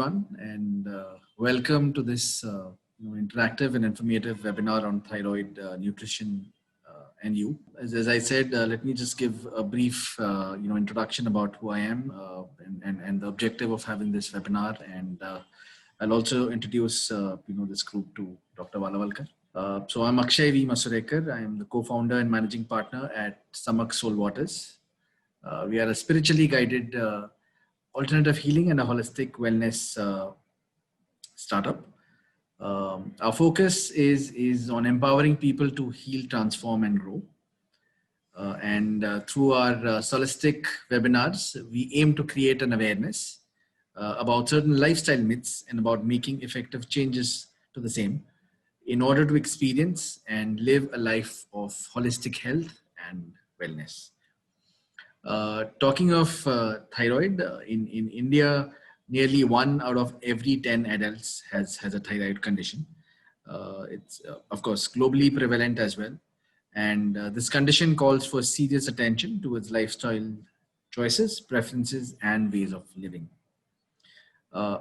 everyone, and welcome to this interactive and informative webinar on thyroid nutrition and you. As I said, let me just give a brief introduction about who I am and the objective of having this webinar, and I'll also introduce this group to Dr. Valavalkar. So I'm Akshay V. Masurekar. I am the co-founder and managing partner at Samak Soul Waters. We are a spiritually guided alternative healing and a holistic wellness startup. Our focus is on empowering people to heal, transform, and grow. Through our Solistic webinars, we aim to create an awareness about certain lifestyle myths and about making effective changes to the same in order to experience and live a life of holistic health and wellness. Talking of thyroid, in India, nearly 1 out of every 10 adults has a thyroid condition. It's of course globally prevalent as well. And this condition calls for serious attention towards lifestyle choices, preferences, and ways of living.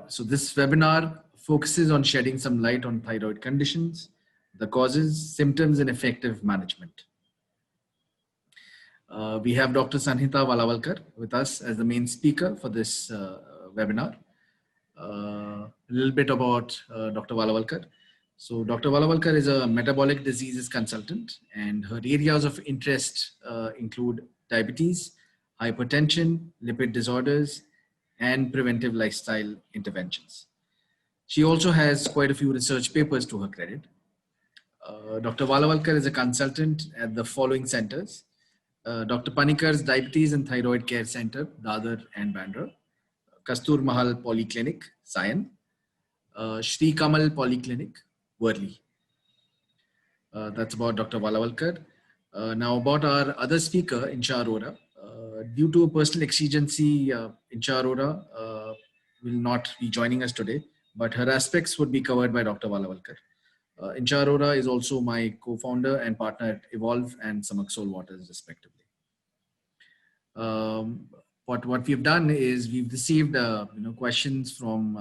So this webinar focuses on shedding some light on thyroid conditions, the causes, symptoms, and effective management. We have Dr. Sanhita Valavalkar with us as the main speaker for this webinar. A little bit about Dr. Valavalkar. So Dr. Valavalkar is a metabolic diseases consultant, and her areas of interest include diabetes, hypertension, lipid disorders, and preventive lifestyle interventions. She also has quite a few research papers to her credit. Dr. Valavalkar is a consultant at the following centers: Dr. Panikar's Diabetes and Thyroid Care Center, Dadar and Bandra; Kastur Mahal Polyclinic, Sion; Shri Kamal Polyclinic, Worli. That's about Dr. Valavalkar. Now about our other speaker, Insha Arora. Due to a personal exigency, Insha Arora will not be joining us today, but her aspects would be covered by Dr. Valavalkar. Insha Arora is also my co-founder and partner at Evolve and Samak Soul Waters, respectively. What we've done is we've received questions from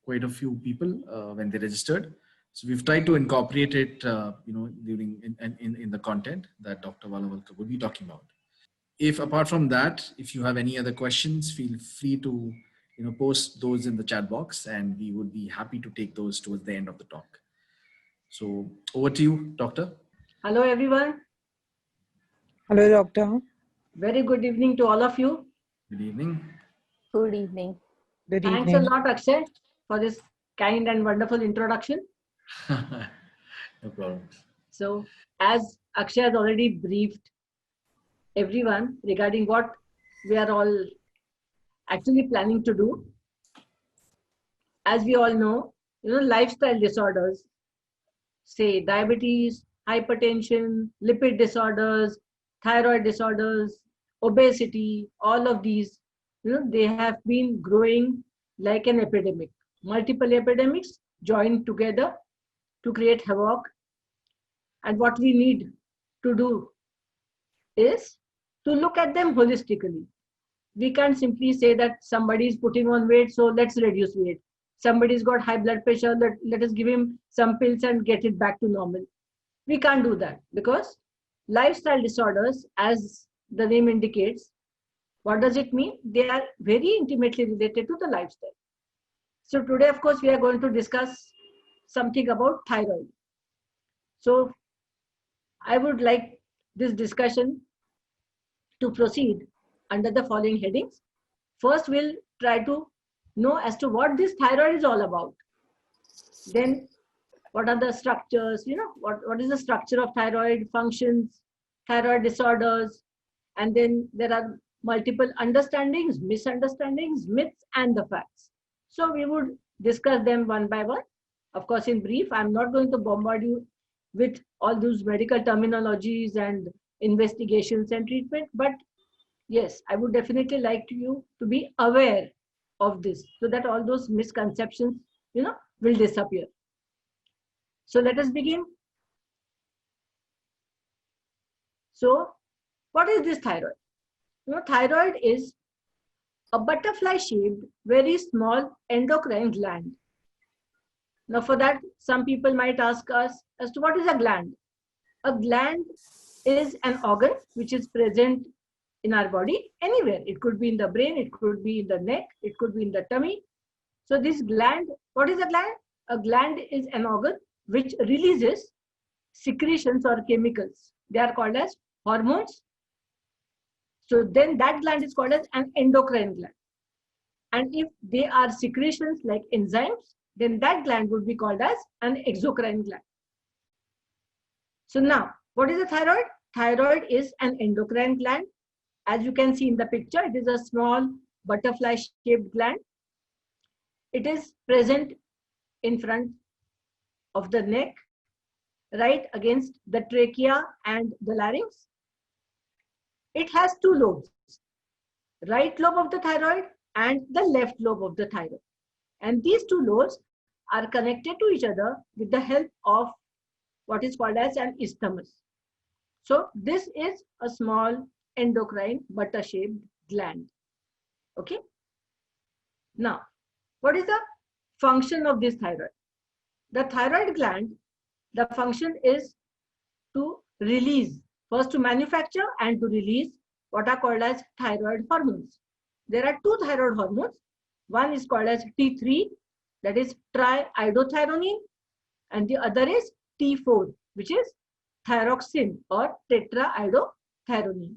quite a few people when they registered. So we've tried to incorporate it during in the content that Dr. Valavalkar will be talking about. If apart from that, if you have any other questions, feel free to post those in the chat box, and we would be happy to take those towards the end of the talk. So over to you, Doctor. Hello, everyone. Hello, Doctor. Very good evening to all of you. Good evening. Good evening. Good Thanks evening. a lot, Akshay, for this kind and wonderful introduction. No problem. So, as Akshay has already briefed everyone regarding what we are all actually planning to do, as we all know, lifestyle disorders, say diabetes, hypertension, lipid disorders, thyroid disorders, obesity, all of these, they have been growing like an epidemic. Multiple epidemics joined together to create havoc. And what we need to do is to look at them holistically. We can't simply say that somebody is putting on weight, so let's reduce weight. Somebody's got high blood pressure, let us give him some pills and get it back to normal. We can't do that, because lifestyle disorders, as the name indicates, what does it mean? They are very intimately related to the lifestyle. So today, of course, we are going to discuss something about thyroid. So I would like this discussion to proceed under the following headings. First, we'll try to know as to what this thyroid is all about. Then, what are the structures, what is the structure of thyroid, functions, thyroid disorders, and then there are multiple understandings, misunderstandings, myths, and the facts. So we would discuss them one by one. Of course, in brief, I'm not going to bombard you with all those medical terminologies and investigations and treatment, but yes, I would definitely like you to be aware of this so that all those misconceptions, will disappear. So let us begin. So what is this thyroid? Thyroid is a butterfly-shaped, very small endocrine gland. Now for that, some people might ask us as to what is a gland. A gland is an organ which is present in our body anywhere. It could be in the brain, it could be in the neck, it could be in the tummy. So this gland, what is a gland? A gland is an organ which releases secretions or chemicals. They are called as hormones. So then that gland is called as an endocrine gland. And if they are secretions like enzymes, then that gland would be called as an exocrine gland. So now, what is the thyroid? Thyroid is an endocrine gland. As you can see in the picture, it is a small butterfly-shaped gland. It is present in front of the neck, right against the trachea and the larynx. It has two lobes, right lobe of the thyroid and the left lobe of the thyroid. And these two lobes are connected to each other with the help of what is called as an isthmus. So this is a small endocrine butter-shaped gland. Okay. Now, what is the function of this thyroid? The thyroid gland, the function is to release, first to manufacture and to release what are called as thyroid hormones. There are two thyroid hormones. One is called as T3, that is triiodothyronine, and the other is T4, which is thyroxine or tetraiodothyronine.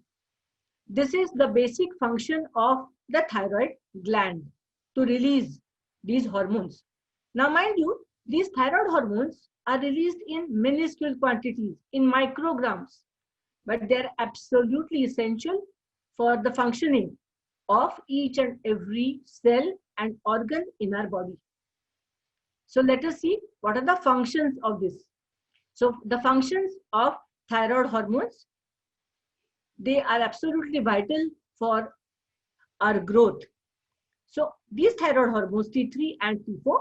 This is the basic function of the thyroid gland, to release these hormones. Now mind you, these thyroid hormones are released in minuscule quantities, in micrograms, but they are absolutely essential for the functioning of each and every cell and organ in our body. So let us see what are the functions of this. So the functions of thyroid hormones, they are absolutely vital for our growth. So these thyroid hormones, T3 and T4,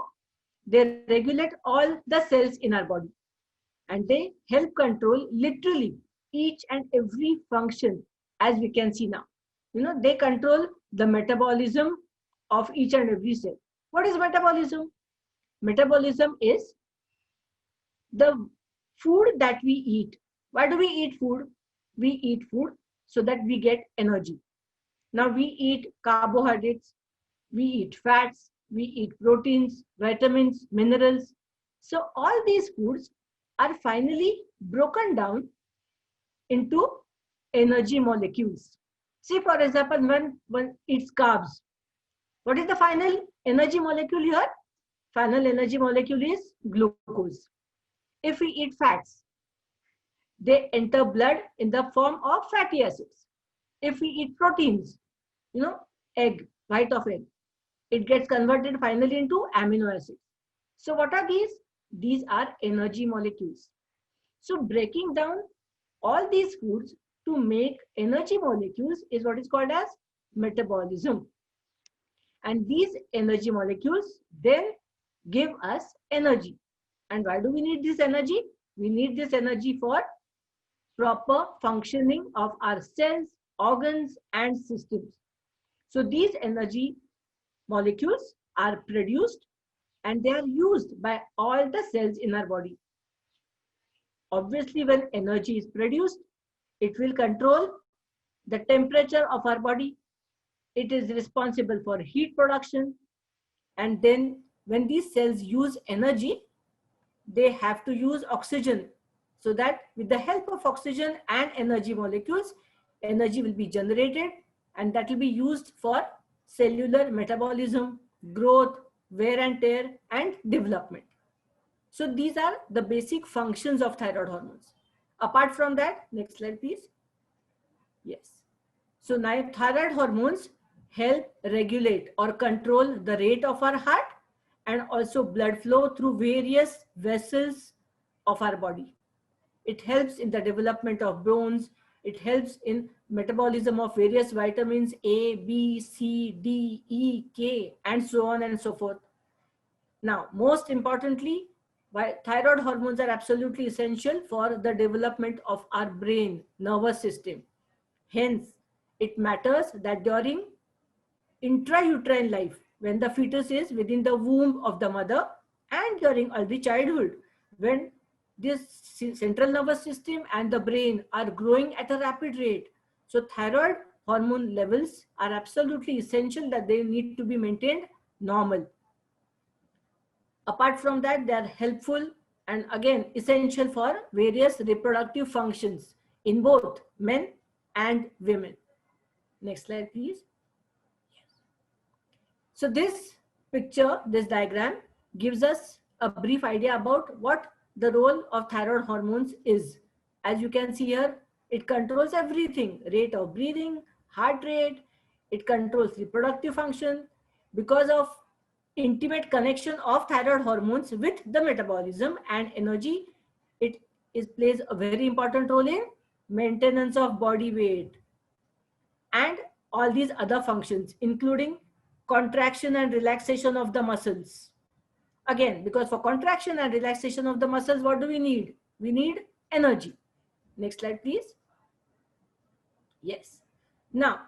they regulate all the cells in our body, and they help control literally each and every function, as we can see now. You know, they control the metabolism of each and every cell. What is metabolism? Metabolism is the food that we eat. Why do we eat food? We eat food so that we get energy. Now we eat carbohydrates, we eat fats, we eat proteins, vitamins, minerals. So all these foods are finally broken down into energy molecules. See, for example, when one eats carbs, what is the final energy molecule here? Final energy molecule is glucose. If we eat fats, they enter blood in the form of fatty acids. If we eat proteins, you know, egg, white of egg, it gets converted finally into amino acids. So what are these? These are energy molecules. So breaking down all these foods to make energy molecules is what is called as metabolism. And these energy molecules then give us energy. And why do we need this energy? We need this energy for proper functioning of our cells, organs, and systems. So these energy molecules are produced and they are used by all the cells in our body. Obviously, when energy is produced, it will control the temperature of our body. It is responsible for heat production. And then when these cells use energy, they have to use oxygen, so that with the help of oxygen and energy molecules, energy will be generated, and that will be used for cellular metabolism, growth, wear and tear, and development. So these are the basic functions of thyroid hormones. Apart from that, next slide please. Yes. So now thyroid hormones help regulate or control the rate of our heart and also blood flow through various vessels of our body. It helps in the development of bones. It helps in metabolism of various vitamins A, B, C, D, E, K, and so on and so forth. Now, most importantly, thyroid hormones are absolutely essential for the development of our brain, nervous system. Hence, it matters that during intrauterine life, when the fetus is within the womb of the mother, and during early childhood, when this central nervous system and the brain are growing at a rapid rate. So thyroid hormone levels are absolutely essential, that they need to be maintained normal. Apart from that, they are helpful and again essential for various reproductive functions in both men and women. Next slide, please. So this picture, this diagram gives us a brief idea about what the role of thyroid hormones is. As you can see here, it controls everything: rate of breathing, heart rate, it controls reproductive function. Because of intimate connection of thyroid hormones with the metabolism and energy, it plays a very important role in maintenance of body weight and all these other functions, including contraction and relaxation of the muscles. Again, because for contraction and relaxation of the muscles, what do we need? We need energy. Next slide, please. Yes. Now,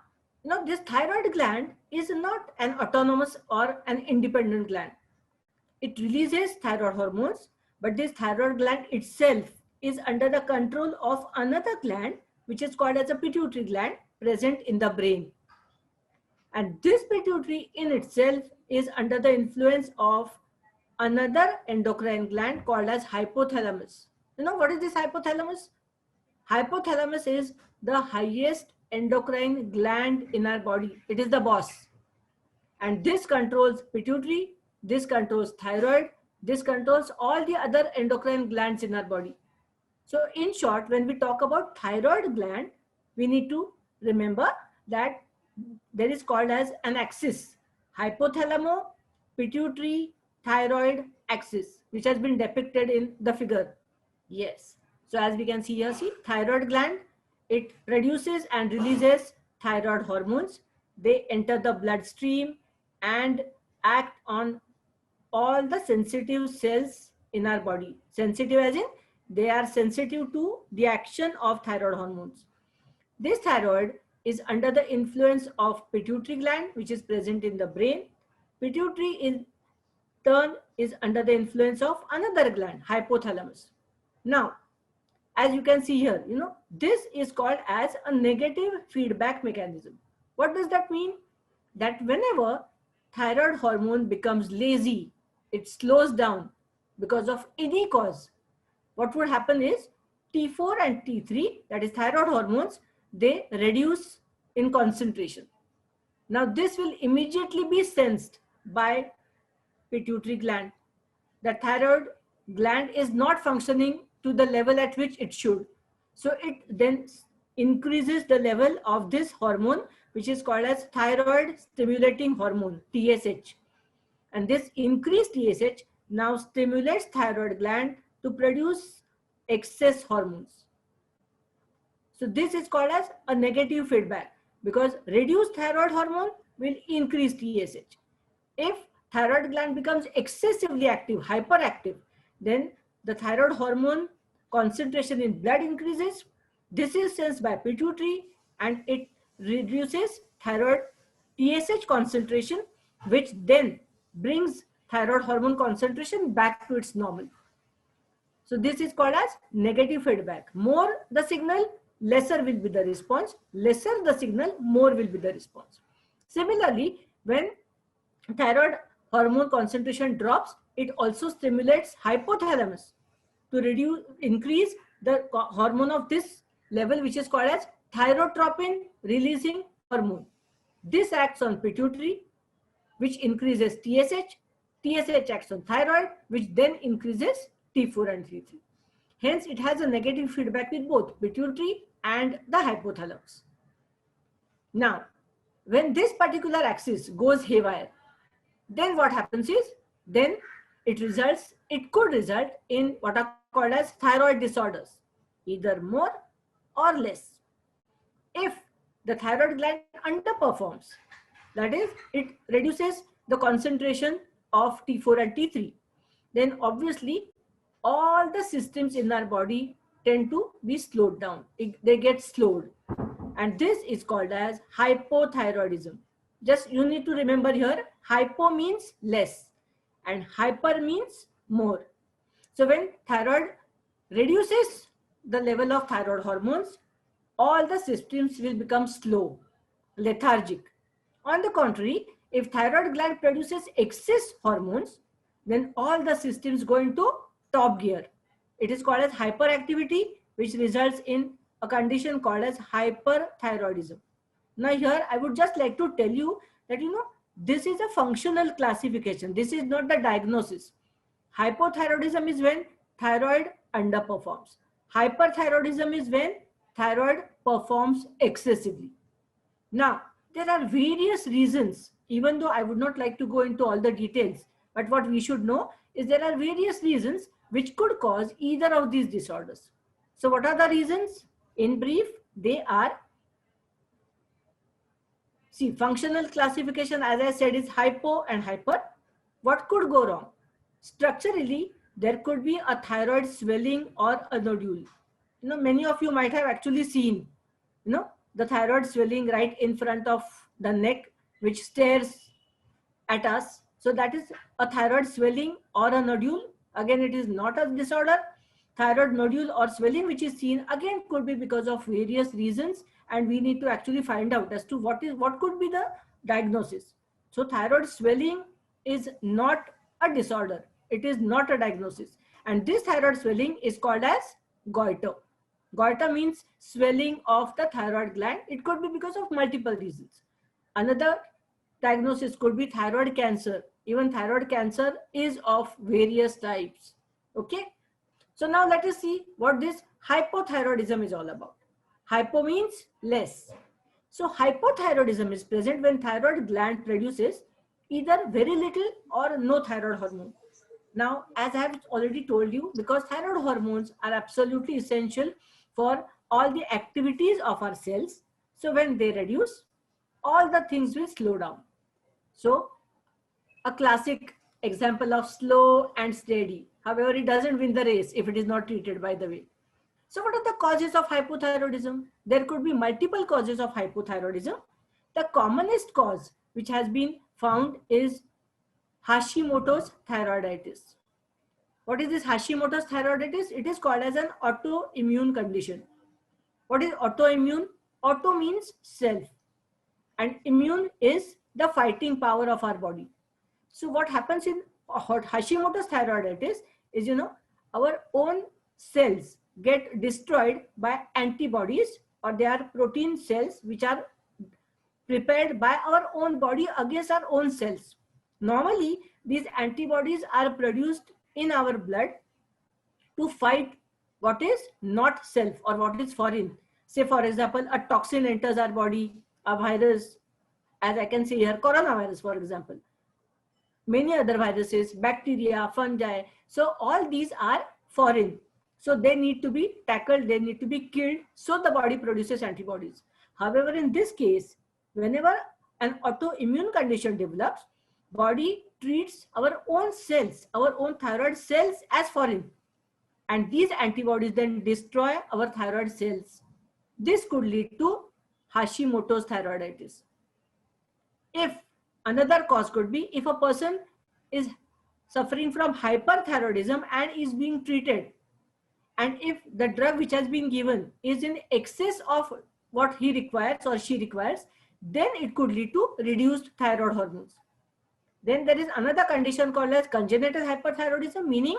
this thyroid gland is not an autonomous or an independent gland. It releases thyroid hormones, but this thyroid gland itself is under the control of another gland, which is called as a pituitary gland, present in the brain. And this pituitary in itself is under the influence of another endocrine gland called as hypothalamus. What is this hypothalamus? Hypothalamus is the highest endocrine gland in our body. It is the boss. And this controls pituitary, this controls thyroid, this controls all the other endocrine glands in our body. So in short, when we talk about thyroid gland, we need to remember that there is called as an axis: hypothalamo pituitary thyroid axis, which has been depicted in the figure. Yes. So as we can see here, see, thyroid gland, it produces and releases thyroid hormones. They enter the bloodstream and act on all the sensitive cells in our body. Sensitive as in they are sensitive to the action of thyroid hormones. This thyroid is under the influence of pituitary gland, which is present in the brain. Pituitary in turn is under the influence of another gland, hypothalamus. Now, as you can see here, this is called as a negative feedback mechanism. What does that mean? That whenever thyroid hormone becomes lazy, it slows down because of any cause, what would happen is T4 and T3, that is thyroid hormones, they reduce in concentration. Now this will immediately be sensed by pituitary gland. The thyroid gland is not functioning to the level at which it should. So it then increases the level of this hormone, which is called as thyroid stimulating hormone, TSH. And this increased TSH now stimulates thyroid gland to produce excess hormones. So this is called as a negative feedback, because reduced thyroid hormone will increase TSH. If thyroid gland becomes excessively active, hyperactive, then the thyroid hormone concentration in blood increases. This is sensed by pituitary and it reduces thyroid TSH concentration, which then brings thyroid hormone concentration back to its normal. So this is called as negative feedback. More the signal, lesser will be the response. Lesser the signal, more will be the response. Similarly, when thyroid hormone concentration drops, it also stimulates hypothalamus to increase the hormone of this level, which is called as thyrotropin releasing hormone. This acts on pituitary, which increases TSH. TSH acts on thyroid, which then increases T4 and T3. Hence, it has a negative feedback with both pituitary and the hypothalamus. Now, when this particular axis goes haywire, then what happens is, then it could result in what are called as thyroid disorders, either more or less. If the thyroid gland underperforms, that is, it reduces the concentration of T4 and T3, then obviously all the systems in our body tend to be slowed down. They get slowed. And this is called as hypothyroidism. just you need to remember here, hypo means less and hyper means more. So when thyroid reduces the level of thyroid hormones, all the systems will become slow, lethargic. On the contrary, if thyroid gland produces excess hormones, then all the systems go into top gear. It is called as hyperactivity, which results in a condition called as hyperthyroidism. Now here I would just like to tell you that this is a functional classification. This is not the diagnosis. Hypothyroidism is when thyroid underperforms. Hyperthyroidism is when thyroid performs excessively. Now, there are various reasons, even though I would not like to go into all the details, but what we should know is there are various reasons which could cause either of these disorders. So what are the reasons? In brief, they are, see, functional classification, as I said, is hypo and hyper. What could go wrong? Structurally, there could be a thyroid swelling or a nodule. Many of you might have actually seen, the thyroid swelling right in front of the neck, which stares at us. So that is a thyroid swelling or a nodule. Again, it is not a disorder. Thyroid nodule or swelling which is seen again could be because of various reasons, and we need to actually find out as to what could be the diagnosis. So thyroid swelling is not a disorder. It is not a diagnosis. And this thyroid swelling is called as goiter. Goiter means swelling of the thyroid gland. It could be because of multiple reasons. Another diagnosis could be thyroid cancer. Even thyroid cancer is of various types. Okay. So now let us see what this hypothyroidism is all about. Hypo means less. So hypothyroidism is present when thyroid gland produces either very little or no thyroid hormone. Now, as I have already told you, because thyroid hormones are absolutely essential for all the activities of our cells. So when they reduce, all the things will slow down. So a classic example of slow and steady. However, it doesn't win the race if it is not treated, by the way. So what are the causes of hypothyroidism? There could be multiple causes of hypothyroidism. The commonest cause which has been found is Hashimoto's thyroiditis. What is this Hashimoto's thyroiditis? It is called as an autoimmune condition. What is autoimmune? Auto means self, and immune is the fighting power of our body. So what happens in Hashimoto's thyroiditis is, our own cells get destroyed by antibodies, or they are protein cells which are prepared by our own body against our own cells. Normally, these antibodies are produced in our blood to fight what is not self or what is foreign. Say, for example, a toxin enters our body, a virus, as I can say here, coronavirus, for example. Many other viruses, bacteria, fungi. So all these are foreign. So they need to be tackled, they need to be killed, so the body produces antibodies. However, in this case, whenever an autoimmune condition develops, body treats our own cells, our own thyroid cells as foreign. And these antibodies then destroy our thyroid cells. This could lead to Hashimoto's thyroiditis. If another cause could be if a person is suffering from hyperthyroidism and is being treated, and if the drug which has been given is in excess of what he requires or she requires, then it could lead to reduced thyroid hormones. Then there is another condition called as congenital hyperthyroidism, meaning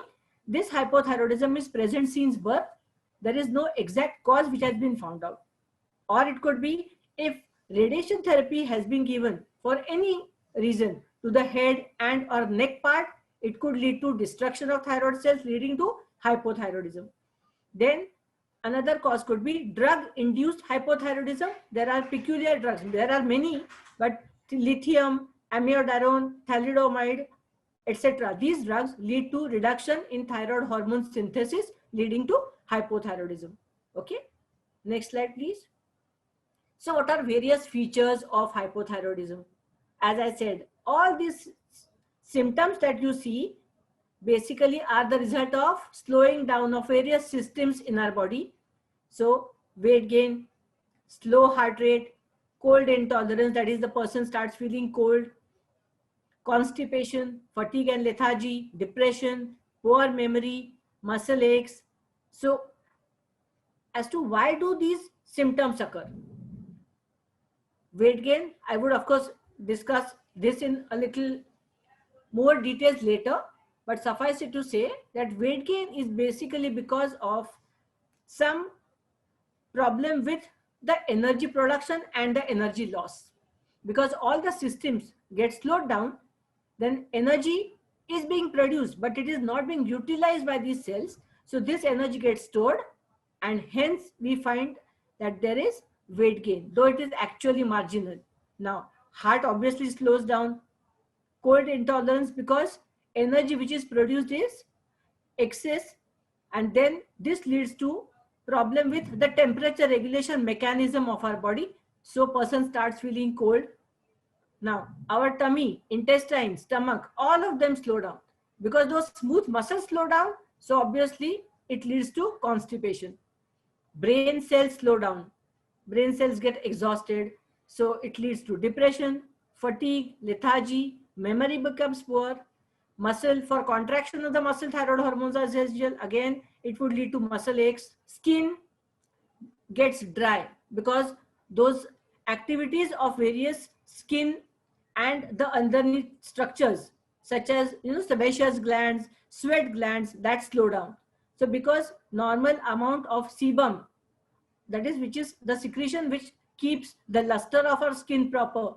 this hypothyroidism is present since birth. There is no exact cause which has been found out. Or it could be if radiation therapy has been given for any reason to the head and or neck part, it could lead to destruction of thyroid cells, leading to hypothyroidism. Then another cause could be drug-induced hypothyroidism. There are peculiar drugs. There are many, but lithium, amiodarone, thalidomide, etc. These drugs lead to reduction in thyroid hormone synthesis, leading to hypothyroidism. Okay. Next slide, please. So what are various features of hypothyroidism? As I said, all these symptoms that you see basically are the result of slowing down of various systems in our body. So weight gain, slow heart rate, cold intolerance, that is the person starts feeling cold, constipation, fatigue and lethargy, depression, poor memory, muscle aches. So as to why do these symptoms occur? Weight gain, I would of course discuss this in a little more details later, but suffice it to say that weight gain is basically because of some problem with the energy production and the energy loss. Because all the systems get slowed down, then energy is being produced, but it is not being utilized by these cells. So this energy gets stored, and hence we find that there is weight gain, though it is actually marginal. Now, heart obviously slows down, cold intolerance because energy which is produced is excess, and then this leads to problem with the temperature regulation mechanism of our body. So person starts feeling cold. Now our tummy, intestine, stomach, all of them slow down because those smooth muscles slow down. So obviously it leads to constipation. Brain cells slow down, brain cells get exhausted, so it leads to depression, fatigue, lethargy, memory becomes poor, muscle, for contraction of the muscle, thyroid hormones as usual, again it would lead to muscle aches. Skin gets dry because those activities of various skin and the underneath structures such as sebaceous glands, sweat glands, that slow down. So because normal amount of sebum, that is which is the secretion which keeps the luster of our skin proper,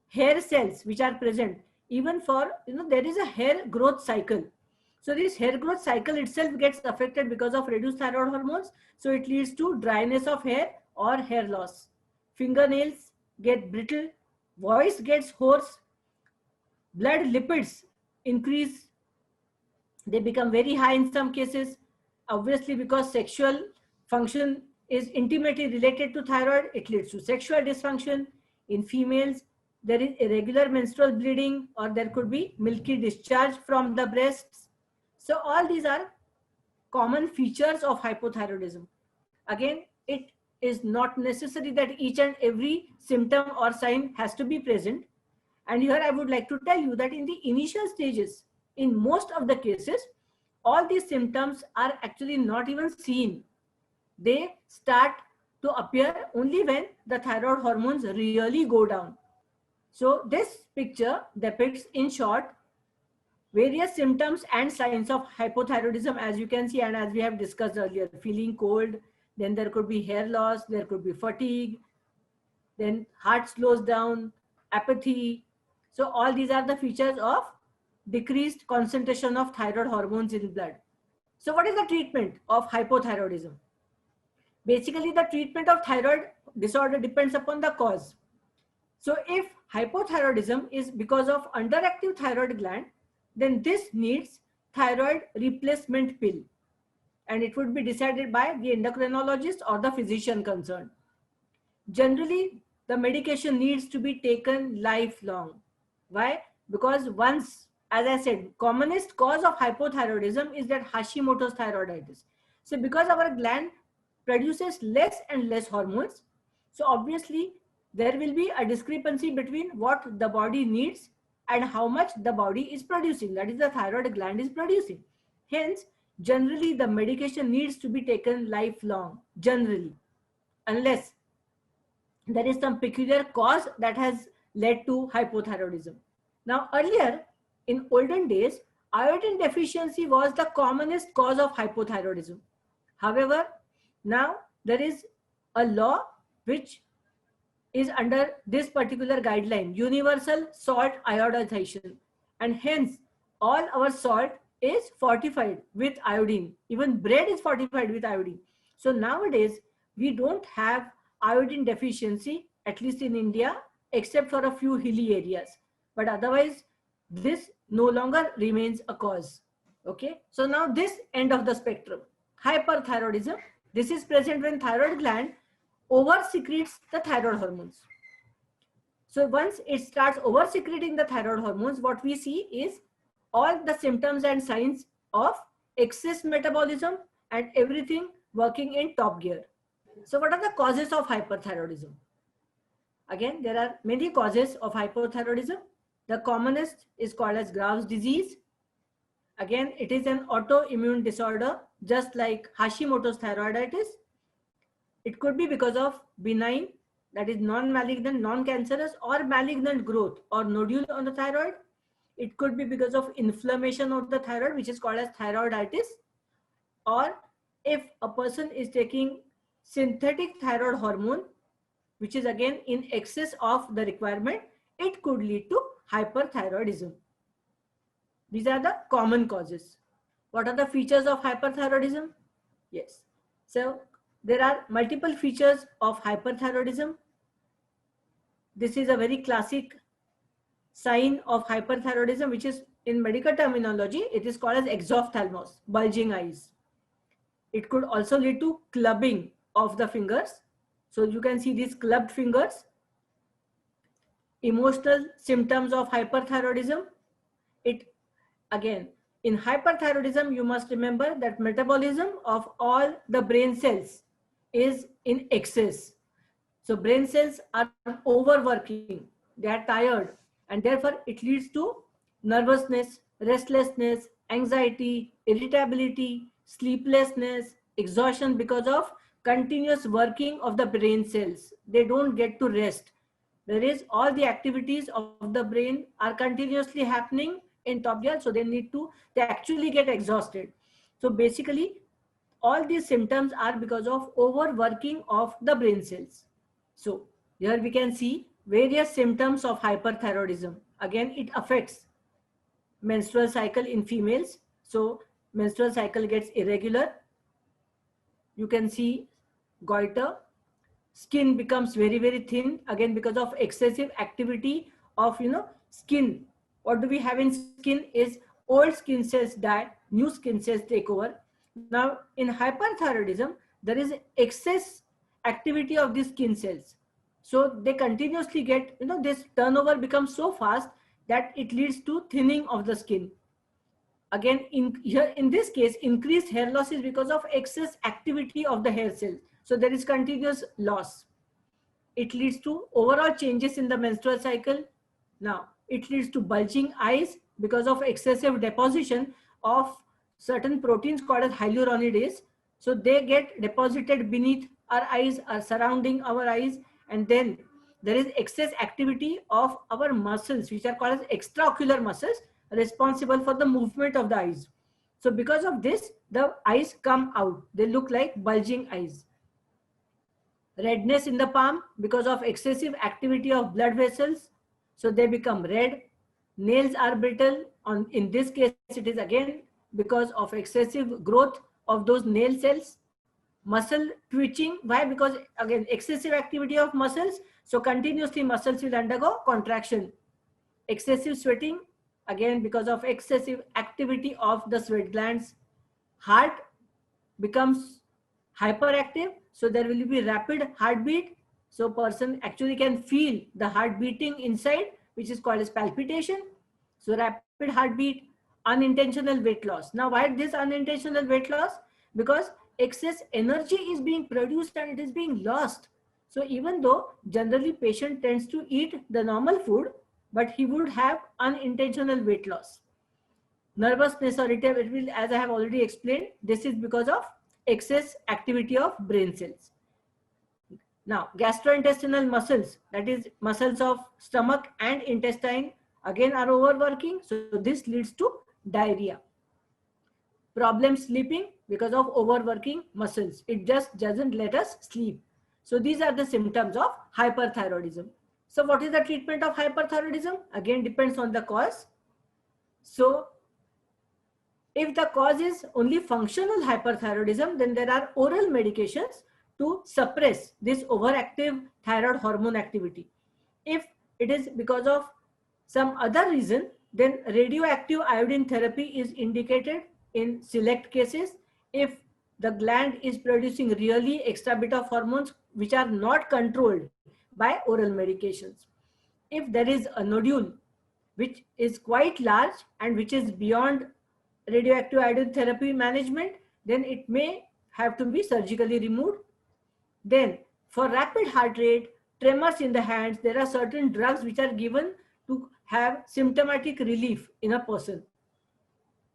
hair cells which are present, even for there is a hair growth cycle. So this hair growth cycle itself gets affected because of reduced thyroid hormones. So it leads to dryness of hair or hair loss. Fingernails get brittle, voice gets hoarse, blood lipids increase, they become very high in some cases, obviously because sexual function is intimately related to thyroid, it leads to sexual dysfunction. In females, there is irregular menstrual bleeding, or there could be milky discharge from the breasts. So all these are common features of hypothyroidism. Again, it is not necessary that each and every symptom or sign has to be present. And here I would like to tell you that in the initial stages, in most of the cases, all these symptoms are actually not even seen. They start to appear only when the thyroid hormones really go down. So this picture depicts in short various symptoms and signs of hypothyroidism, as you can see and as we have discussed earlier. Feeling cold, then there could be hair loss, there could be fatigue, then heart slows down, apathy. So all these are the features of decreased concentration of thyroid hormones in blood. So what is the treatment of hypothyroidism? Basically, the treatment of thyroid disorder depends upon the cause. So if hypothyroidism is because of underactive thyroid gland, then this needs thyroid replacement pill, and it would be decided by the endocrinologist or the physician concerned. Generally, the medication needs to be taken lifelong. Why? Because once, as I said, commonest cause of hypothyroidism is that Hashimoto's thyroiditis. So because our gland produces less and less hormones, so obviously there will be a discrepancy between what the body needs and how much the body is producing, that is the thyroid gland is producing. Hence, generally the medication needs to be taken lifelong, generally, unless there is some peculiar cause that has led to hypothyroidism. Now earlier, in olden days, iodine deficiency was the commonest cause of hypothyroidism. However, now there is a law which is under this particular guideline, universal salt iodization, and hence all our salt is fortified with iodine. Even bread is fortified with iodine. So nowadays we don't have iodine deficiency, at least in India, except for a few hilly areas, but otherwise this no longer remains a cause. Okay, so now this end of the spectrum, hyperthyroidism, this is present when thyroid gland over secretes the thyroid hormones. So once it starts over secreting the thyroid hormones, what we see is all the symptoms and signs of excess metabolism and everything working in top gear. So what are the causes of hyperthyroidism? Again, there are many causes of hypothyroidism. The commonest is called as Graves' disease. Again, it is an autoimmune disorder, just like Hashimoto's thyroiditis. It could be because of benign, that is non-malignant, non-cancerous, or malignant growth or nodule on the thyroid. It could be because of inflammation of the thyroid, which is called as thyroiditis. Or if a person is taking synthetic thyroid hormone, which is again in excess of the requirement, it could lead to hyperthyroidism. These are the common causes. What are the features of hyperthyroidism? Yes. So there are multiple features of hyperthyroidism. This is a very classic sign of hyperthyroidism, which is in medical terminology, it is called as exophthalmos, bulging eyes. It could also lead to clubbing of the fingers. So you can see these clubbed fingers. Emotional symptoms of hyperthyroidism. It again, in hyperthyroidism, you must remember that metabolism of all the brain cells is in excess. So brain cells are overworking, they are tired, and therefore it leads to nervousness, restlessness, anxiety, irritability, sleeplessness, exhaustion because of continuous working of the brain cells. They don't get to rest. There is all the activities of the brain are continuously happening in top gel, so they actually get exhausted. So basically, all these symptoms are because of overworking of the brain cells. So here we can see various symptoms of hyperthyroidism. Again, it affects menstrual cycle in females. So menstrual cycle gets irregular. You can see goiter. Skin becomes very, very thin, again because of excessive activity of skin. What do we have in skin is old skin cells die, new skin cells take over. Now in hyperthyroidism, there is excess activity of these skin cells. So they continuously get, this turnover becomes so fast that it leads to thinning of the skin. Again, in this case, increased hair loss is because of excess activity of the hair cells. So there is continuous loss. It leads to overall changes in the menstrual cycle. Now, it leads to bulging eyes because of excessive deposition of certain proteins called as hyaluronidase. So they get deposited beneath our eyes, or surrounding our eyes, and then there is excess activity of our muscles, which are called as extraocular muscles, responsible for the movement of the eyes. So because of this, the eyes come out. They look like bulging eyes. Redness in the palm because of excessive activity of blood vessels. So they become red. Nails are brittle. In this case, it is again because of excessive growth of those nail cells. Muscle twitching. Why? Because again, excessive activity of muscles. So continuously muscles will undergo contraction. Excessive sweating. Again, because of excessive activity of the sweat glands. Heart becomes hyperactive, so there will be rapid heartbeat. So person actually can feel the heart beating inside, which is called as palpitation. So rapid heartbeat. Unintentional weight loss. Now why this unintentional weight loss? Because excess energy is being produced and it is being lost. So even though generally patient tends to eat the normal food, but he would have unintentional weight loss. Nervousness or irritability, as I have already explained, this is because of excess activity of brain cells. Now, gastrointestinal muscles, that is muscles of stomach and intestine, again are overworking. So this leads to diarrhea. Problem sleeping because of overworking muscles. It just doesn't let us sleep. So these are the symptoms of hyperthyroidism. So what is the treatment of hyperthyroidism? Again, depends on the cause. So if the cause is only functional hyperthyroidism, then there are oral medications to suppress this overactive thyroid hormone activity. If it is because of some other reason, then radioactive iodine therapy is indicated in select cases. If the gland is producing really extra bit of hormones which are not controlled by oral medications. If there is a nodule which is quite large and which is beyond radioactive iodine therapy management, then it may have to be surgically removed. Then for rapid heart rate, tremors in the hands. There are certain drugs which are given to have symptomatic relief in a person.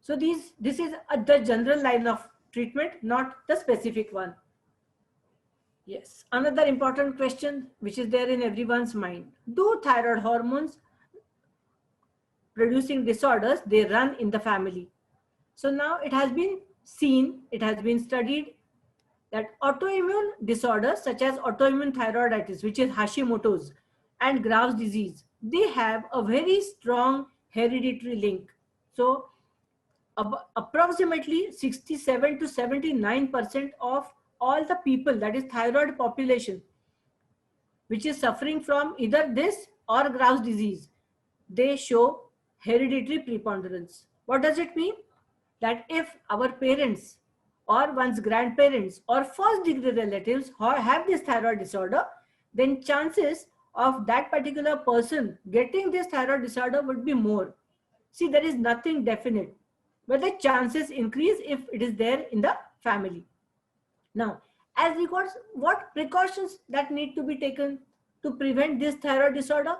So this is the general line of treatment, not the specific one. Yes, another important question which is there in everyone's mind. Do thyroid hormones producing disorders, they run in the family? So now it has been seen, it has been studied that autoimmune disorders such as autoimmune thyroiditis, which is Hashimoto's, and Graves' disease, they have a very strong hereditary link. So approximately 67 to 79% of all the people, that is thyroid population, which is suffering from either this or Graves' disease, they show hereditary preponderance. What does it mean? That if our parents or one's grandparents or first degree relatives have this thyroid disorder, then chances of that particular person getting this thyroid disorder would be more. See, there is nothing definite, but the chances increase if it is there in the family. Now, as regards what precautions that need to be taken to prevent this thyroid disorder,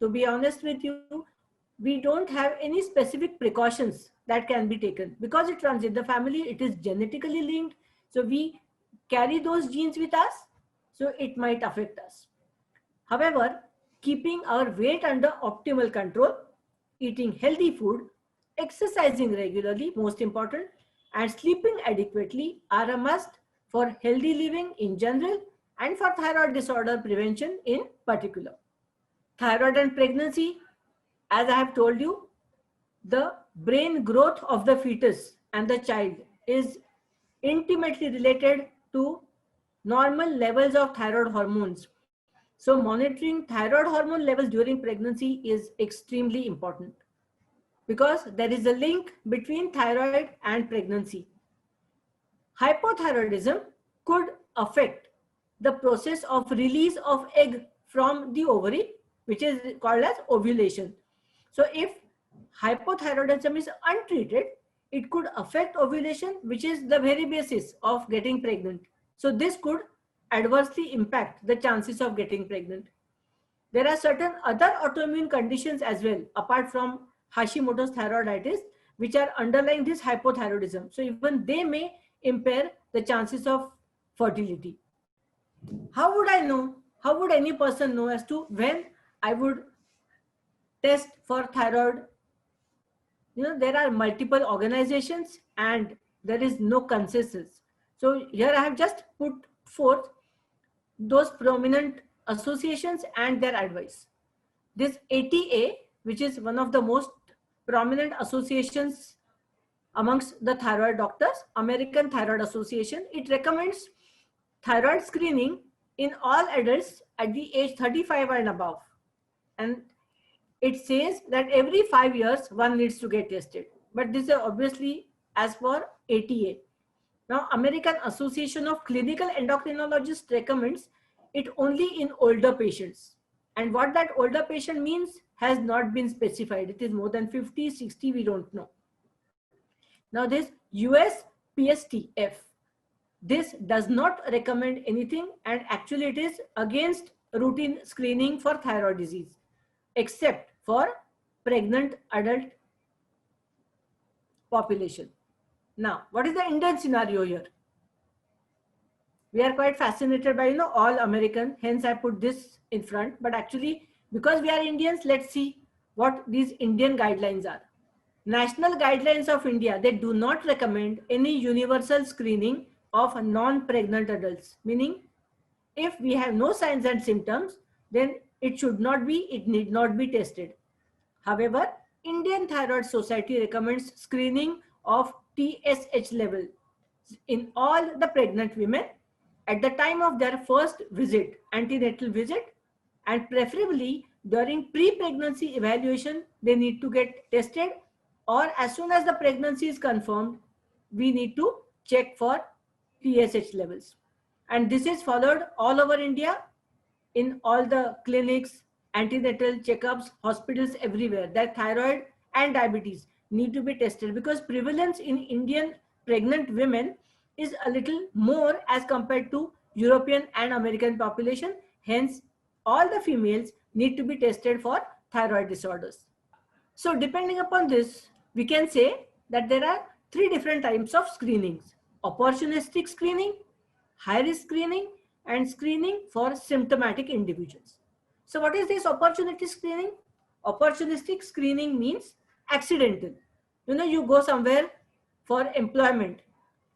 to be honest with you, we don't have any specific precautions that can be taken because it runs in the family, it is genetically linked. So we carry those genes with us, so it might affect us. However, keeping our weight under optimal control, eating healthy food, exercising regularly, most important, and sleeping adequately are a must for healthy living in general and for thyroid disorder prevention in particular. Thyroid and pregnancy, as I have told you, the brain growth of the fetus and the child is intimately related to normal levels of thyroid hormones. So monitoring thyroid hormone levels during pregnancy is extremely important because there is a link between thyroid and pregnancy. Hypothyroidism could affect the process of release of egg from the ovary, which is called as ovulation. So if hypothyroidism is untreated, it could affect ovulation, which is the very basis of getting pregnant. So this could adversely impact the chances of getting pregnant. There are certain other autoimmune conditions as well, apart from Hashimoto's thyroiditis, which are underlying this hypothyroidism. So even they may impair the chances of fertility. How would I know? How would any person know as to when I would test for thyroid? You know, there are multiple organizations and there is no consensus. So here I have just put forth those prominent associations and their advice. This ATA, which is one of the most prominent associations amongst the thyroid doctors, American Thyroid Association, it recommends thyroid screening in all adults at the age 35 and above. And it says that every 5 years one needs to get tested. But this is obviously as per ATA. Now, American Association of Clinical Endocrinologists recommends it only in older patients. And what that older patient means has not been specified. It is more than 50, 60, we don't know. Now this USPSTF, this does not recommend anything, and actually it is against routine screening for thyroid disease, except for pregnant adult population. Now, what is the Indian scenario here? We are quite fascinated by, all American, hence I put this in front, but actually because we are Indians, let's see what these Indian guidelines are. National guidelines of India, they do not recommend any universal screening of non-pregnant adults, meaning if we have no signs and symptoms, then it need not be tested. However, Indian Thyroid Society recommends screening of TSH level in all the pregnant women at the time of their first visit, antenatal visit, and preferably during pre-pregnancy evaluation, they need to get tested, or as soon as the pregnancy is confirmed, we need to check for TSH levels. And this is followed all over India in all the clinics, antenatal checkups, hospitals, everywhere. That thyroid and diabetes need to be tested because prevalence in Indian pregnant women is a little more as compared to European and American population. Hence, all the females need to be tested for thyroid disorders. So depending upon this, we can say that there are three different types of screenings: opportunistic screening, high risk screening, and screening for symptomatic individuals. So what is this opportunistic screening? Opportunistic screening means accidental. You go somewhere for employment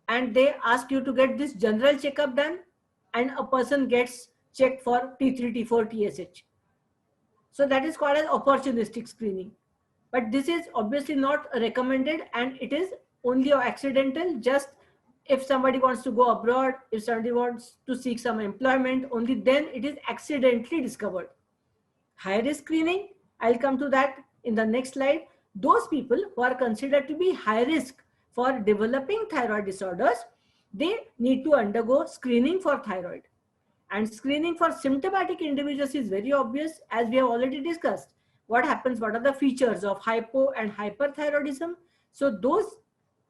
and they ask you to get this general checkup done, and a person gets checked for T3, T4, TSH. So that is called as opportunistic screening. But this is obviously not recommended, and it is only accidental. Just if somebody wants to go abroad, if somebody wants to seek some employment, only then it is accidentally discovered. High risk screening, I'll come to that in the next slide. Those people who are considered to be high risk for developing thyroid disorders, they need to undergo screening for thyroid. And screening for symptomatic individuals is very obvious, as we have already discussed. What happens, what are the features of hypo and hyperthyroidism? So those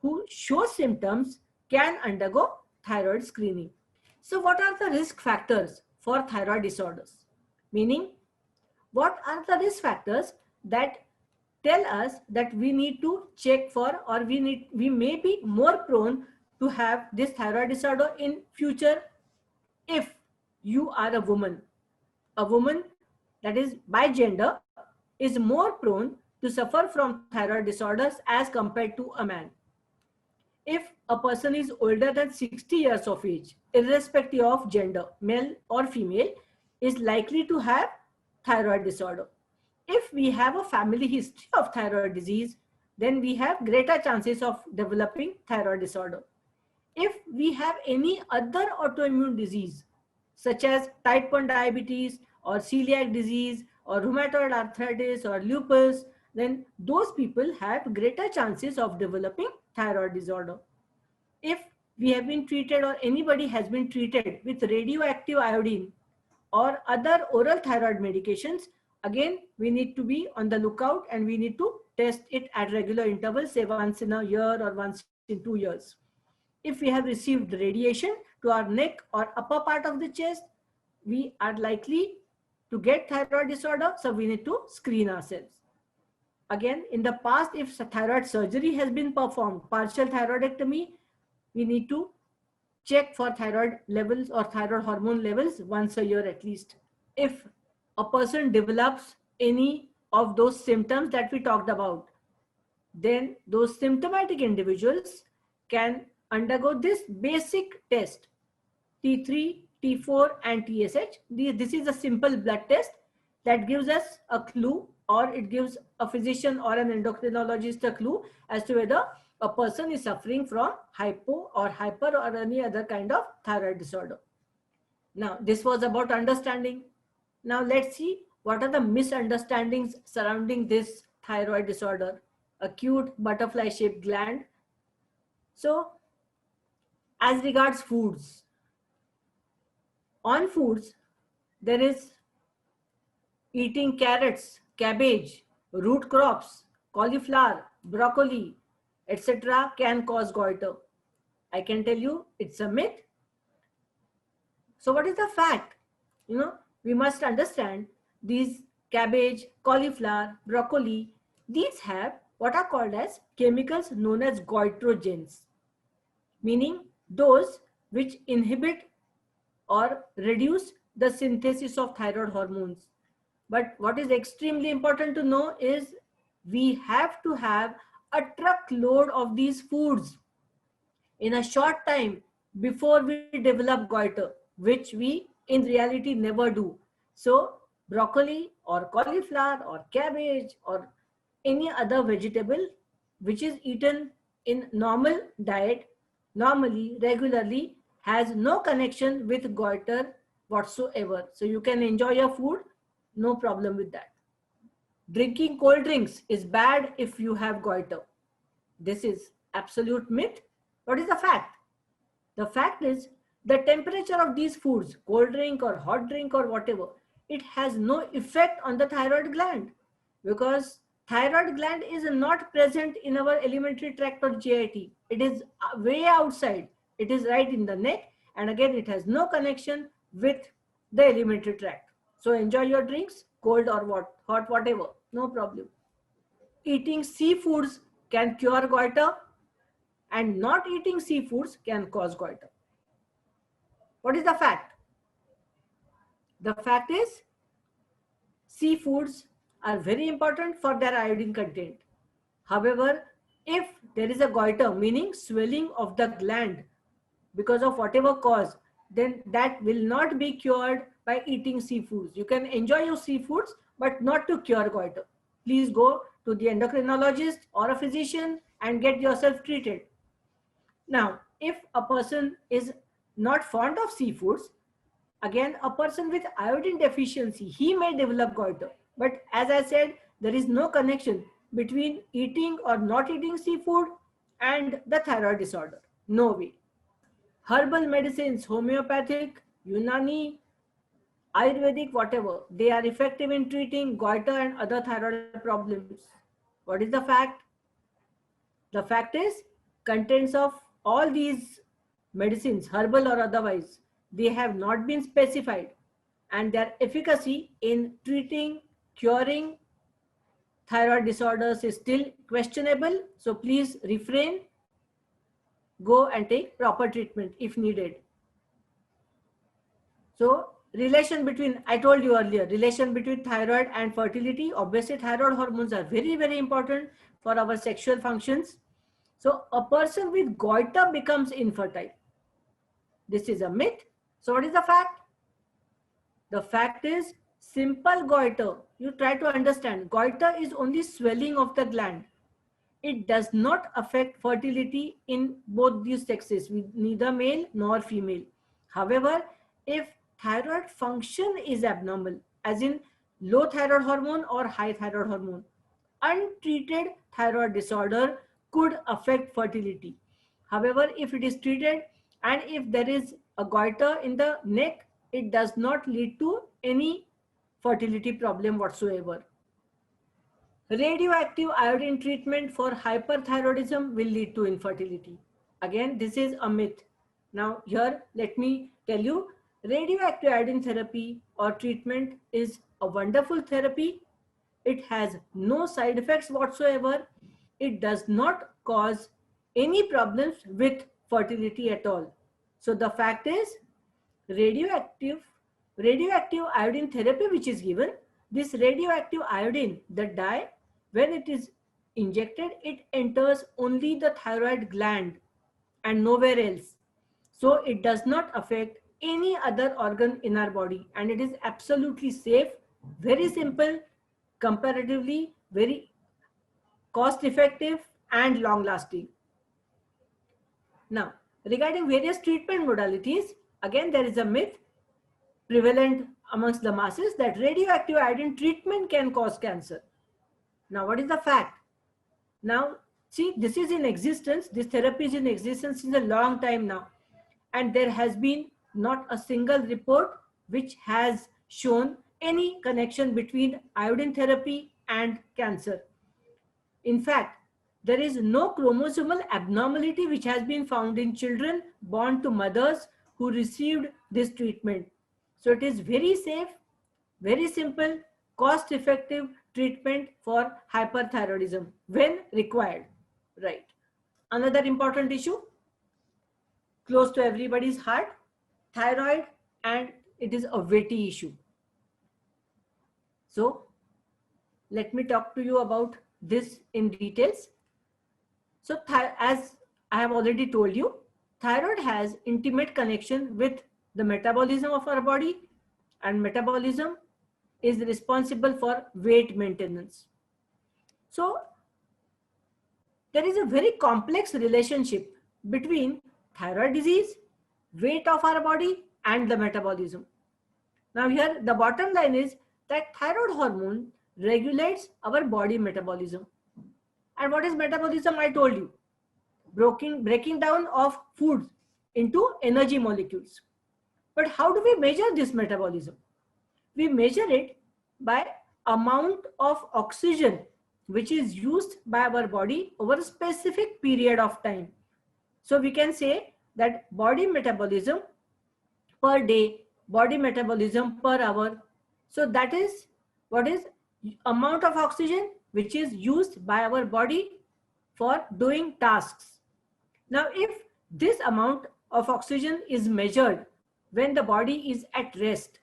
who show symptoms can undergo thyroid screening. So what are the risk factors for thyroid disorders? Meaning, what are the risk factors that tell us that we need to check for, or we may be more prone to have this thyroid disorder in future if you are a woman. A woman, that is by gender, is more prone to suffer from thyroid disorders as compared to a man. If a person is older than 60 years of age, irrespective of gender, male or female, is likely to have thyroid disorder. If we have a family history of thyroid disease, then we have greater chances of developing thyroid disorder. If we have any other autoimmune disease, such as type 1 diabetes or celiac disease or rheumatoid arthritis or lupus, then those people have greater chances of developing thyroid disorder. If we have been treated, or anybody has been treated with radioactive iodine or other oral thyroid medications, again, we need to be on the lookout and we need to test it at regular intervals, say once in a year or once in 2 years. If we have received radiation to our neck or upper part of the chest, we are likely to get thyroid disorder, so we need to screen ourselves. Again, in the past, if thyroid surgery has been performed, partial thyroidectomy, we need to check for thyroid levels or thyroid hormone levels once a year at least. If a person develops any of those symptoms that we talked about, then those symptomatic individuals can undergo this basic test, T3, T4 and TSH. This is a simple blood test that gives us a clue, or it gives a physician or an endocrinologist a clue as to whether a person is suffering from hypo or hyper or any other kind of thyroid disorder. Now, this was about understanding. Now, let's see what are the misunderstandings surrounding this thyroid disorder, acute butterfly-shaped gland. So, as regards foods, on foods, there is eating carrots, cabbage, root crops, cauliflower, broccoli, etc. can cause goiter. I can tell you it's a myth. So what is the fact? We must understand these cabbage, cauliflower, broccoli, these have what are called as chemicals known as goitrogens, meaning those which inhibit or reduce the synthesis of thyroid hormones. But what is extremely important to know is we have to have a truckload of these foods in a short time before we develop goiter, which we in reality never do. So broccoli or cauliflower or cabbage or any other vegetable which is eaten in normal diet, normally, regularly, has no connection with goiter whatsoever. So you can enjoy your food, no problem with that. Drinking cold drinks is bad if you have goiter. This is absolute myth. What is the fact? The fact is the temperature of these foods, cold drink or hot drink or whatever, it has no effect on the thyroid gland, because thyroid gland is not present in our alimentary tract or GIT. It is way outside. It is right in the neck, and again it has no connection with the alimentary tract. So enjoy your drinks, cold or what, hot, whatever, no problem. Eating seafoods can cure goiter, and not eating seafoods can cause goiter. What is the fact? The fact is, seafoods are very important for their iodine content. However, if there is a goiter, meaning swelling of the gland because of whatever cause, then that will not be cured by eating seafoods. You can enjoy your seafoods, but not to cure goiter. Please go to the endocrinologist or a physician and get yourself treated. Now, if a person is not fond of seafoods, again, a person with iodine deficiency, he may develop goiter. But as I said, there is no connection between eating or not eating seafood and the thyroid disorder. No way. Herbal medicines, homeopathic, Unani, Ayurvedic, whatever, they are effective in treating goiter and other thyroid problems. What is the fact? The fact is, contents of all these medicines, herbal or otherwise, they have not been specified, and their efficacy in treating, curing thyroid disorders is still questionable. So please refrain, go and take proper treatment if needed. So relation between, I told you earlier, relation between thyroid and fertility. Obviously, thyroid hormones are very, very important for our sexual functions. So a person with goiter becomes infertile. This is a myth. So what is the fact? The fact is, simple goiter, you try to understand, goiter is only swelling of the gland. It does not affect fertility in both these sexes, with neither male nor female. However, if thyroid function is abnormal, as in low thyroid hormone or high thyroid hormone, untreated thyroid disorder could affect fertility. However, if it is treated and if there is a goiter in the neck, it does not lead to any fertility problem whatsoever. Radioactive iodine treatment for hyperthyroidism will lead to infertility. Again, this is a myth. Now here, let me tell you, radioactive iodine therapy or treatment is a wonderful therapy. It has no side effects whatsoever. It does not cause any problems with fertility at all. So the fact is, radioactive iodine therapy which is given, this radioactive iodine, the dye, when it is injected, it enters only the thyroid gland and nowhere else. So it does not affect any other organ in our body, and it is absolutely safe, very simple, comparatively very cost effective and long lasting. Now, regarding various treatment modalities, again there is a myth prevalent amongst the masses that radioactive iodine treatment can cause cancer. Now, what is the fact? Now, see, this is in existence, this therapy is in existence since a long time now, and there has been not a single report which has shown any connection between iodine therapy and cancer. In fact, there is no chromosomal abnormality which has been found in children born to mothers who received this treatment. So it is very safe, very simple, cost-effective treatment for hyperthyroidism when required. Right. Another important issue, close to everybody's heart, thyroid, and it is a weighty issue. So let me talk to you about this in details. So as I have already told you, thyroid has intimate connection with the metabolism of our body, and metabolism is responsible for weight maintenance. So there is a very complex relationship between thyroid disease, weight of our body, and the metabolism. Now here the bottom line is that thyroid hormone regulates our body metabolism. And what is metabolism? I told you, breaking down of foods into energy molecules. But how do we measure this metabolism? We measure it by amount of oxygen which is used by our body over a specific period of time. So we can say that body metabolism per day, body metabolism per hour. So that is what is amount of oxygen which is used by our body for doing tasks. Now, if this amount of oxygen is measured when the body is at rest,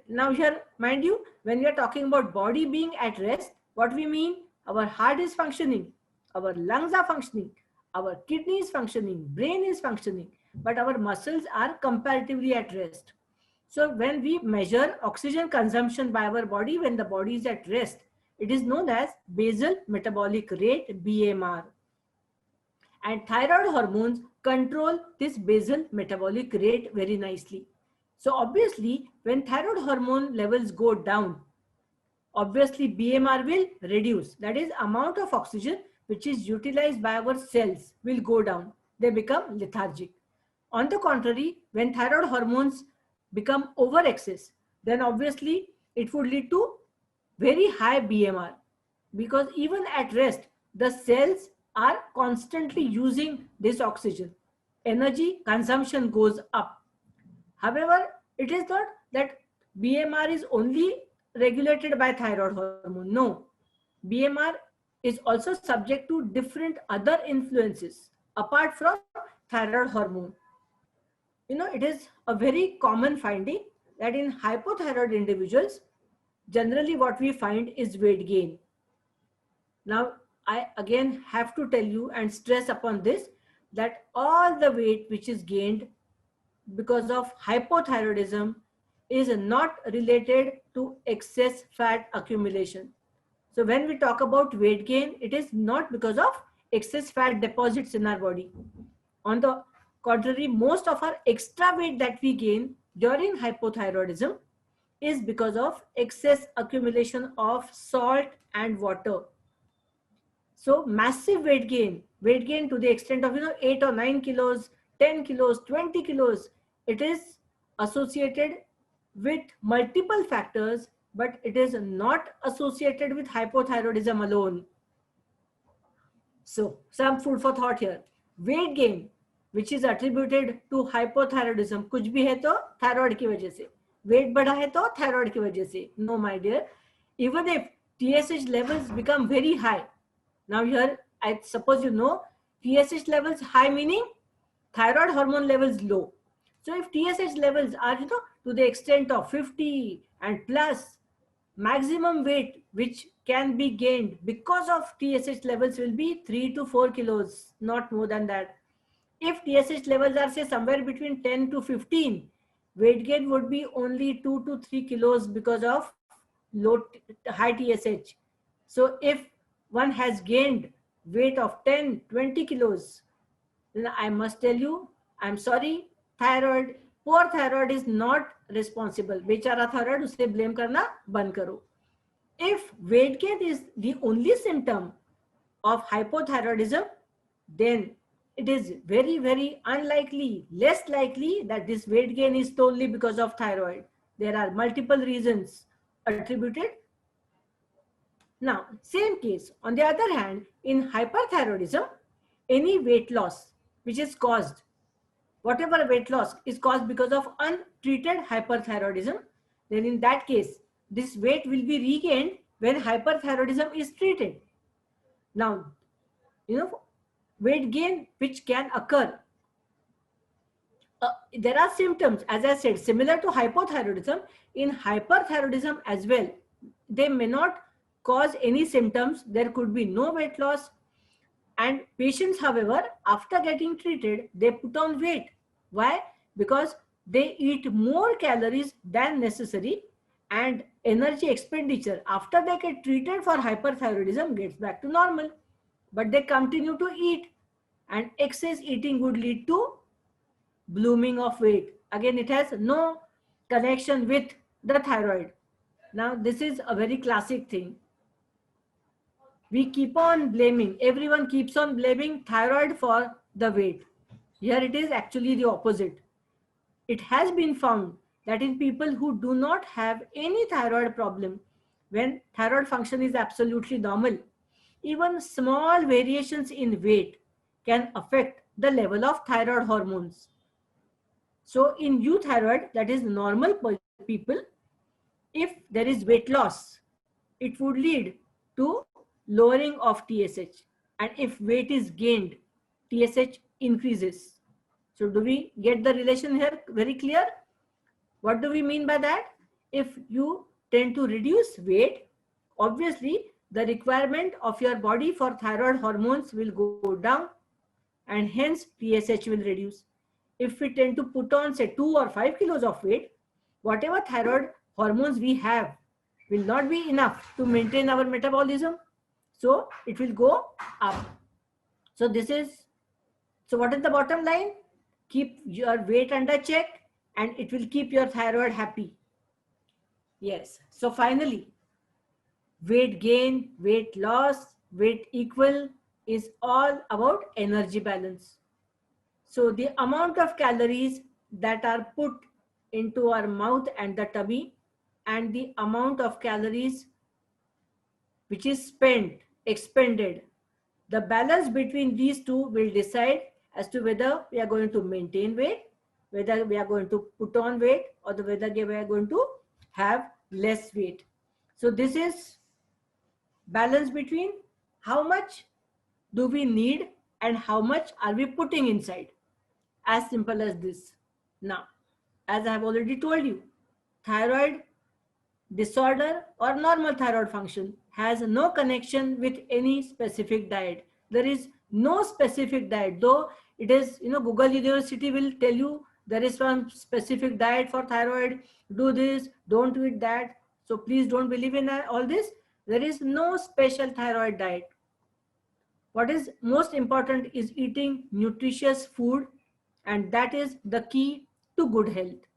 now here, mind you, when we are talking about body being at rest, what we mean? Our heart is functioning, our lungs are functioning, our kidney is functioning, brain is functioning, but our muscles are comparatively at rest. So when we measure oxygen consumption by our body when the body is at rest, it is known as basal metabolic rate, BMR. And thyroid hormones control this basal metabolic rate very nicely. So obviously, when thyroid hormone levels go down, obviously BMR will reduce. That is, amount of oxygen which is utilized by our cells will go down. They become lethargic. On the contrary, when thyroid hormones become over excess, then obviously it would lead to very high BMR, because even at rest, the cells are constantly using this oxygen. Energy consumption goes up. However, it is not that BMR is only regulated by thyroid hormone. No, BMR is also subject to different other influences apart from thyroid hormone. You know, it is a very common finding that in hypothyroid individuals, generally what we find is weight gain. Now, I again have to tell you and stress upon this that all the weight which is gained because of hypothyroidism is not related to excess fat accumulation. So when we talk about weight gain, it is not because of excess fat deposits in our body. On the contrary, most of our extra weight that we gain during hypothyroidism is because of excess accumulation of salt and water. So massive weight gain to the extent of 8 or 9 kilos, 10 kilos, 20 kilos, it is associated with multiple factors, but it is not associated with hypothyroidism alone. So some food for thought here. Weight gain which is attributed to hypothyroidism, कुछ भी है तो thyroid की वजह से, weight बढ़ा है तो thyroid की वजह से. No, my dear, even if TSH levels become very high. Now here, I suppose you know, TSH levels high meaning thyroid hormone levels low. So if TSH levels are to the extent of 50 and plus, maximum weight which can be gained because of TSH levels will be 3 to 4 kilos, not more than that. If TSH levels are say somewhere between 10 to 15, weight gain would be only 2 to 3 kilos because of high TSH. So if one has gained weight of 10, 20 kilos, then I must tell you, I'm sorry, poor thyroid is not responsible. बेचारा thyroid, उसे blame करना बंद करो. If weight gain is the only symptom of hypothyroidism, then it is very, very unlikely, less likely that this weight gain is solely because of thyroid. There are multiple reasons attributed. Now, same case. On the other hand, in hyperthyroidism, any weight loss which is caused, whatever weight loss is caused because of untreated hyperthyroidism, then in that case, this weight will be regained when hyperthyroidism is treated. Now, weight gain which can occur. There are symptoms, as I said, similar to hypothyroidism. In hyperthyroidism as well, they may not cause any symptoms. There could be no weight loss. And patients, however, after getting treated, they put on weight. Why? Because they eat more calories than necessary, and energy expenditure after they get treated for hyperthyroidism gets back to normal. But they continue to eat, and excess eating would lead to blooming of weight. Again, it has no connection with the thyroid. Now, this is a very classic thing. We keep on blaming, everyone keeps on blaming thyroid for the weight. Here it is actually the opposite. It has been found that in people who do not have any thyroid problem, when thyroid function is absolutely normal, even small variations in weight can affect the level of thyroid hormones. So in euthyroid, that is normal people, if there is weight loss, it would lead to lowering of TSH. And if weight is gained, TSH increases. So do we get the relation here very clear? What do we mean by that? If you tend to reduce weight, obviously the requirement of your body for thyroid hormones will go down, and hence TSH will reduce. If we tend to put on say 2 or 5 kilos of weight, whatever thyroid hormones we have will not be enough to maintain our metabolism. So it will go up. So what is the bottom line? Keep your weight under check and it will keep your thyroid happy. Yes. So finally, weight gain, weight loss, weight equal is all about energy balance. So the amount of calories that are put into our mouth and the tummy, and the amount of calories which is expended, the balance between these two will decide as to whether we are going to maintain weight, whether we are going to put on weight, or whether we are going to have less weight. So this is balance between how much do we need and how much are we putting inside. As simple as this. Now, as I have already told you, thyroid disorder or normal thyroid function has no connection with any specific diet. There is no specific diet, though it is, Google University will tell you there is one specific diet for thyroid, do this, don't eat that. So please don't believe in all this. There is no special thyroid diet. What is most important is eating nutritious food, and that is the key to good health.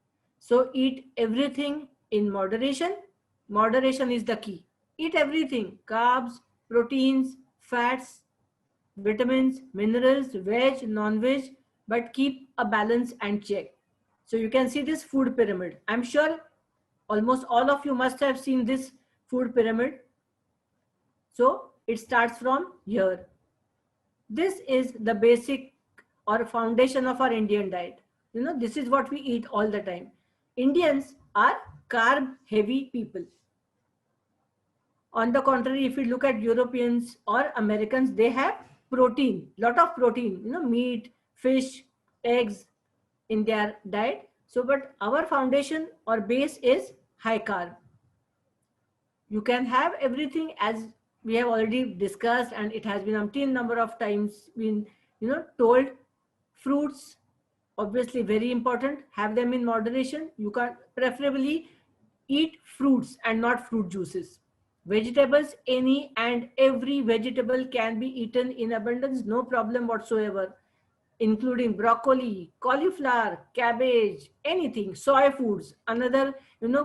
So eat everything in moderation. Moderation is the key. Eat everything: carbs, proteins, fats, vitamins, minerals, veg, non-veg, but keep a balance and check. So you can see this food pyramid. I'm sure almost all of you must have seen this food pyramid. So it starts from here. This is the basic or foundation of our Indian diet. This is what we eat all the time. Indians are carb heavy people. On the contrary, if you look at Europeans or Americans, they have protein, lot of protein, meat, fish, eggs in their diet. So, but our foundation or base is high carb. You can have everything, as we have already discussed, and it has been umpteen number of times been, told. Fruits, obviously very important. Have them in moderation. You can preferably eat fruits and not fruit juices. Vegetables, any and every vegetable can be eaten in abundance, no problem whatsoever, including broccoli, cauliflower, cabbage, anything. Soy foods. Another,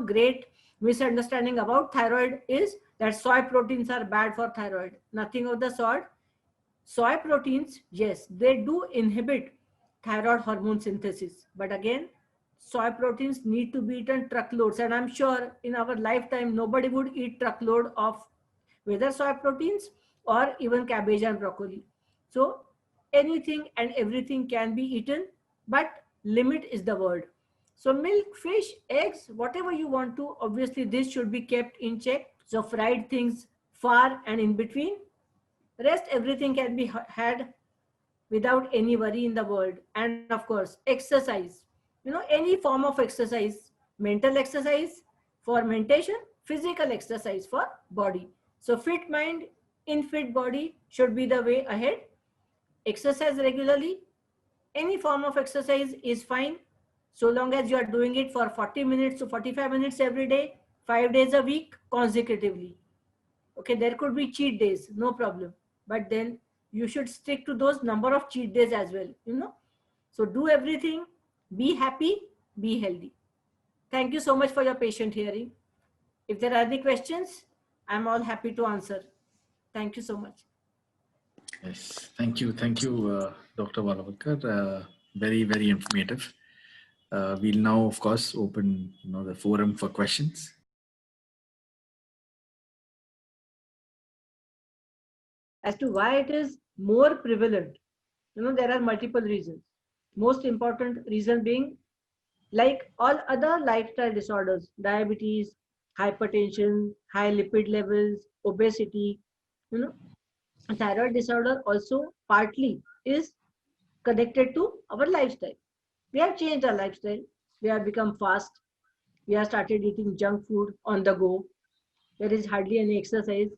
great misunderstanding about thyroid is that soy proteins are bad for thyroid. Nothing of the sort. Soy proteins, yes, they do inhibit thyroid hormone synthesis, but again, soy proteins need to be eaten truckloads, and I'm sure in our lifetime nobody would eat truckload of whether soy proteins or even cabbage and broccoli. So anything and everything can be eaten, but limit is the word. So milk, fish, eggs, whatever you want to, obviously this should be kept in check. So fried things far and in between. Rest everything can be had without any worry in the world. And of course, exercise, any form of exercise, mental exercise for mentation, physical exercise for body. So fit mind in fit body should be the way ahead. Exercise regularly. Any form of exercise is fine, so long as you are doing it for 40 minutes to 45 minutes every day, 5 days a week consecutively. Okay, there could be cheat days, no problem, but then you should stick to those number of cheat days as well, So do everything, be happy, be healthy. Thank you so much for your patient hearing. If there are any questions, I'm all happy to answer. Thank you so much. Yes, thank you, Dr. Valavalkar. Very, very informative. We'll now, of course, open the forum for questions. As to why it is more prevalent, there are multiple reasons. Most important reason being, like all other lifestyle disorders, diabetes, hypertension, high lipid levels, obesity. You know, thyroid disorder also partly is connected to our lifestyle. We have changed our lifestyle. We have become fast. We have started eating junk food on the go. There is hardly any exercise.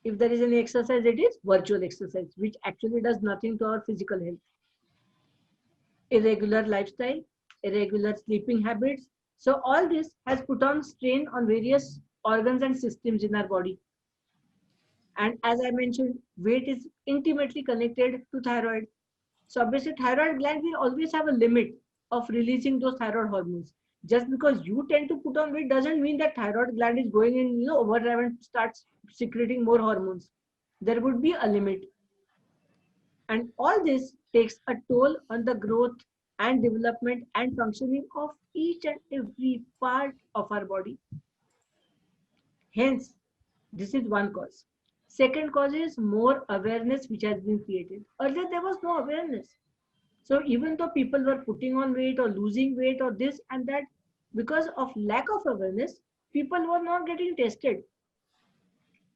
If there is any exercise, it is virtual exercise, which actually does nothing to our physical health. Irregular lifestyle, irregular sleeping habits. So all this has put on strain on various organs and systems in our body. And as I mentioned, weight is intimately connected to thyroid. So obviously, thyroid gland will always have a limit of releasing those thyroid hormones. Just because you tend to put on weight doesn't mean that thyroid gland is going in, overdrive and starts secreting more hormones. There would be a limit. And all this takes a toll on the growth and development and functioning of each and every part of our body. Hence, this is one cause. Second cause is more awareness which has been created. Earlier, there was no awareness. So even though people were putting on weight or losing weight or this and that, because of lack of awareness, people were not getting tested.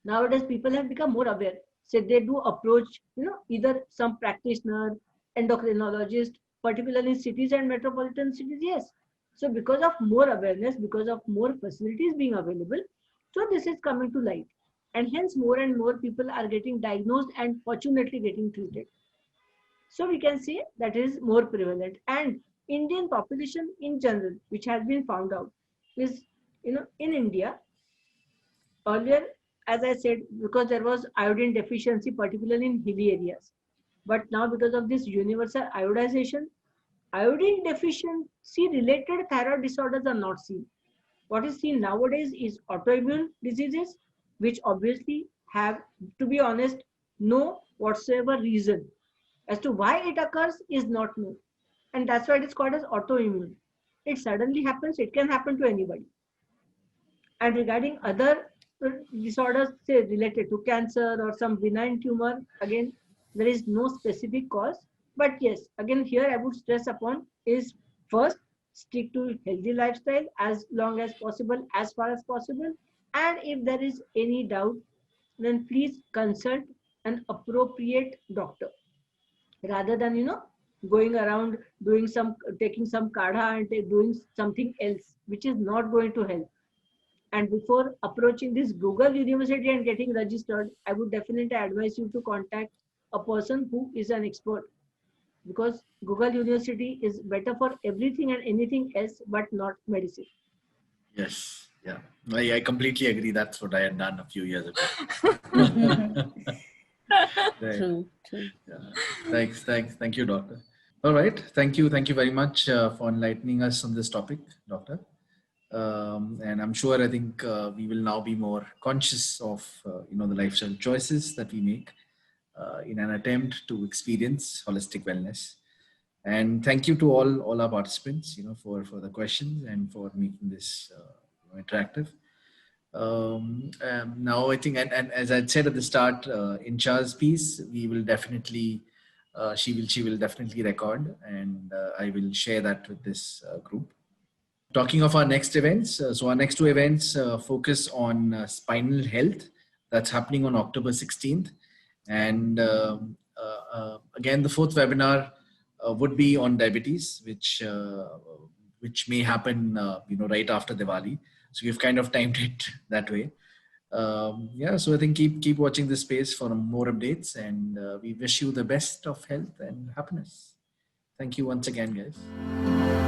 Nowadays, people have become more aware. So they do approach, either some practitioner, endocrinologist, particularly in cities and metropolitan cities, yes. So because of more awareness, because of more facilities being available, so this is coming to light. And hence more and more people are getting diagnosed and fortunately getting treated. So we can say that is more prevalent. And Indian population in general, which has been found out, is, in India, earlier, as I said, because there was iodine deficiency, particularly in hilly areas. But now because of this universal iodization, iodine deficiency related thyroid disorders are not seen. What is seen nowadays is autoimmune diseases, which obviously have, to be honest, no whatsoever reason as to why it occurs is not known. And that's why it is called as autoimmune. It suddenly happens, it can happen to anybody. And regarding other disorders, say related to cancer or some benign tumor, again, there is no specific cause. But yes, again, here I would stress upon is first, stick to healthy lifestyle as long as possible, as far as possible. And if there is any doubt, then please consult an appropriate doctor rather than, going around doing taking some kadha and doing something else, which is not going to help. And before approaching this Google University and getting registered, I would definitely advise you to contact a person who is an expert, because Google University is better for everything and anything else, but not medicine. Yes. Yeah. I completely agree. That's what I had done a few years ago. Right. True. Yeah. Thank you, doctor. All right. Thank you very much for enlightening us on this topic, doctor. And I'm sure, I think we will now be more conscious of, the lifestyle choices that we make in an attempt to experience holistic wellness. And thank you to all our participants, for the questions and for making this interactive. Now I think, and as I said at the start, Insha's piece, we will definitely, she will definitely record, and I will share that with this group. Talking of our next events, so our next two events focus on spinal health. That's happening on October 16th. And again, the fourth webinar would be on diabetes, which may happen, right after Diwali. So we've kind of timed it that way. So I think keep watching this space for more updates, and we wish you the best of health and happiness. Thank you once again, guys.